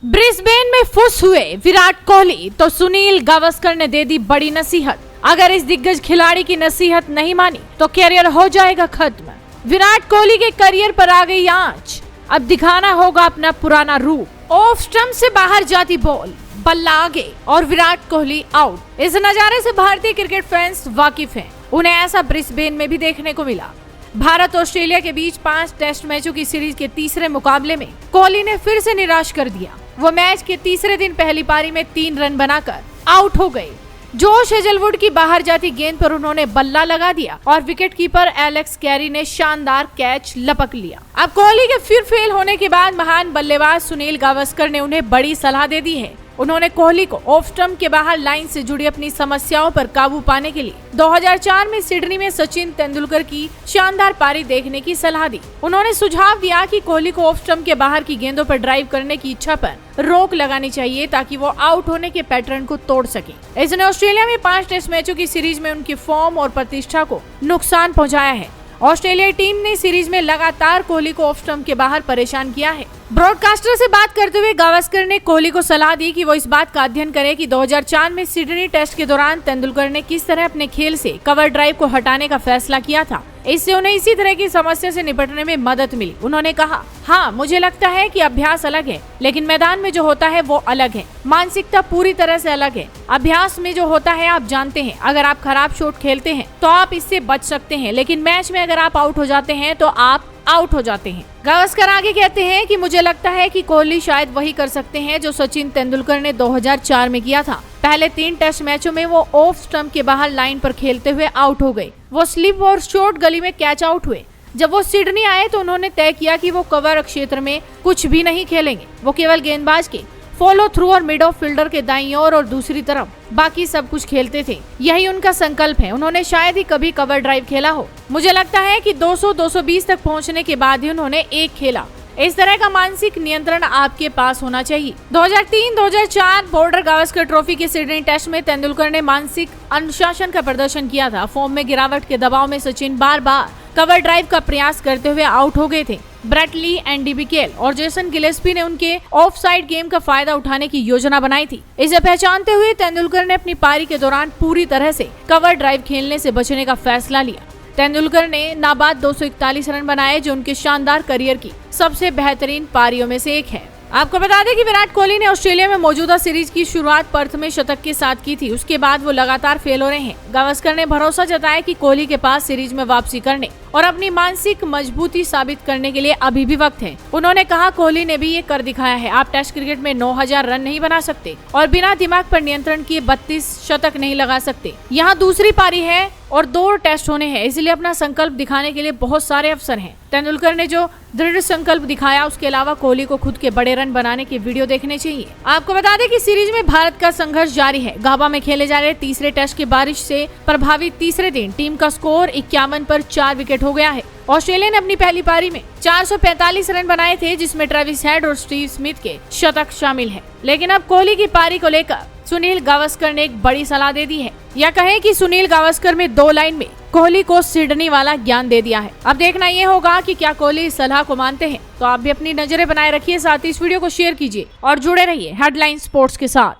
Brisbane में फुस हुए विराट कोहली तो सुनील गावस्कर ने दे दी बड़ी नसीहत। अगर इस दिग्गज खिलाड़ी की नसीहत नहीं मानी तो कैरियर हो जाएगा खत्म। विराट कोहली के करियर पर आ गई आंच। अब दिखाना होगा अपना पुराना रूप। ऑफ स्टंप से बाहर जाती बॉल, बल्ला आगे और विराट कोहली आउट। इस नजारे से भारतीय क्रिकेट फैंस वाकिफ हैं। उन्हें ऐसा ब्रिस्बेन में भी देखने को मिला। भारत ऑस्ट्रेलिया के बीच 5 टेस्ट मैचों की सीरीज के तीसरे मुकाबले में कोहली ने फिर से निराश कर दिया। वो मैच के तीसरे दिन पहली पारी में 3 रन बनाकर आउट हो गए। जोश हेजलवुड की बाहर जाती गेंद पर उन्होंने बल्ला लगा दिया और विकेटकीपर एलेक्स कैरी ने शानदार कैच लपक लिया। अब कोहली के फिर फेल होने के बाद महान बल्लेबाज सुनील गावस्कर ने उन्हें बड़ी सलाह दे दी है। उन्होंने कोहली को ऑफ स्टंप के बाहर लाइन से जुड़ी अपनी समस्याओं पर काबू पाने के लिए 2004 में सिडनी में सचिन तेंदुलकर की शानदार पारी देखने की सलाह दी। उन्होंने सुझाव दिया कि कोहली को ऑफ स्टंप के बाहर की गेंदों पर ड्राइव करने की इच्छा पर रोक लगानी चाहिए ताकि वो आउट होने के पैटर्न को तोड़ सके। इसने ऑस्ट्रेलिया में 5 टेस्ट मैचों की सीरीज में उनकी फॉर्म और प्रतिष्ठा को नुकसान पहुँचाया है। ऑस्ट्रेलियाई टीम ने सीरीज में लगातार कोहली को ऑफ स्टंप के बाहर परेशान किया है। ब्रॉडकास्टर से बात करते हुए गावस्कर ने कोहली को सलाह दी कि वो इस बात का अध्ययन करे कि 2004 में सिडनी टेस्ट के दौरान तेंदुलकर ने किस तरह अपने खेल से कवर ड्राइव को हटाने का फैसला किया था। इससे उन्हें इसी तरह की समस्या से निपटने में मदद मिली। उन्होंने कहा, हाँ, मुझे लगता है कि अभ्यास अलग है, लेकिन मैदान में जो होता है वो अलग है। मानसिकता पूरी तरह से अलग है। अभ्यास में जो होता है आप जानते हैं, अगर आप खराब शॉट खेलते हैं तो आप इससे बच सकते हैं, लेकिन मैच में अगर आप आउट हो जाते हैं तो आप आउट हो जाते हैं। गावस्कर आगे कहते हैं कि मुझे लगता है कि कोहली शायद वही कर सकते हैं जो सचिन तेंदुलकर ने 2004 में किया था। पहले 3 टेस्ट मैचों में वो ऑफ स्टंप के बाहर लाइन पर खेलते हुए आउट हो गए। वो स्लिप और शॉर्ट गली में कैच आउट हुए। जब वो सिडनी आए तो उन्होंने तय किया कि वो कवर क्षेत्र में कुछ भी नहीं खेलेंगे। वो केवल गेंदबाज के फॉलो थ्रू और मिड ऑफ फील्डर के दाईं ओर और दूसरी तरफ बाकी सब कुछ खेलते थे। यही उनका संकल्प है। उन्होंने शायद ही कभी कवर ड्राइव खेला हो। मुझे लगता है कि 200-220 तक पहुंचने के बाद ही उन्होंने एक खेला। इस तरह का मानसिक नियंत्रण आपके पास होना चाहिए। 2003-2004 बॉर्डर गावस्कर ट्रॉफी के सिडनी टेस्ट में तेंदुलकर ने मानसिक अनुशासन का प्रदर्शन किया था। फॉर्म में गिरावट के दबाव में सचिन बार बार कवर ड्राइव का प्रयास करते हुए आउट हो गए थे। ब्रेट ली, एंडी बिकेल और जेसन गिलेस्पी ने उनके ऑफ साइड गेम का फायदा उठाने की योजना बनाई थी। इसे पहचानते हुए तेंदुलकर ने अपनी पारी के दौरान पूरी तरह से कवर ड्राइव खेलने से बचने का फैसला लिया। तेंदुलकर ने नाबाद 241 रन बनाए, जो उनके शानदार करियर की सबसे बेहतरीन पारियों में से एक है। आपको बता दें कि विराट कोहली ने ऑस्ट्रेलिया में मौजूदा सीरीज की शुरुआत पर्थ में शतक के साथ की थी। उसके बाद वो लगातार फेल हो रहे हैं। गावस्कर ने भरोसा जताया कि कोहली के पास सीरीज में वापसी करने और अपनी मानसिक मजबूती साबित करने के लिए अभी भी वक्त है। उन्होंने कहा, कोहली ने भी ये कर दिखाया है। आप टेस्ट क्रिकेट में 9000 रन नहीं बना सकते और बिना दिमाग पर नियंत्रण किए 32 शतक नहीं लगा सकते। यहाँ दूसरी पारी है और 2 टेस्ट होने हैं, इसलिए अपना संकल्प दिखाने के लिए बहुत सारे अवसर हैं। तेंदुलकर ने जो दृढ़ संकल्प दिखाया, उसके अलावा कोहली को खुद के बड़े रन बनाने के वीडियो देखने चाहिए। आपको बता दें कि सीरीज में भारत का संघर्ष जारी है। गाबा में खेले जा रहे तीसरे टेस्ट की बारिश से प्रभावित तीसरे दिन टीम का स्कोर 51 पर 4 विकेट हो गया है। ऑस्ट्रेलिया ने अपनी पहली पारी में 445 रन बनाए थे, जिसमें ट्रेविस हेड और स्टीव स्मिथ के शतक शामिल है। लेकिन अब कोहली की पारी को लेकर सुनील गावस्कर ने एक बड़ी सलाह दे दी है, या कहें कि सुनील गावस्कर में 2 लाइन में कोहली को सिडनी वाला ज्ञान दे दिया है। अब देखना ये होगा कि क्या कोहली इस सलाह को मानते हैं। तो आप भी अपनी नजरें बनाए रखिए, साथ ही इस वीडियो को शेयर कीजिए और जुड़े रहिए हेडलाइन स्पोर्ट्स के साथ।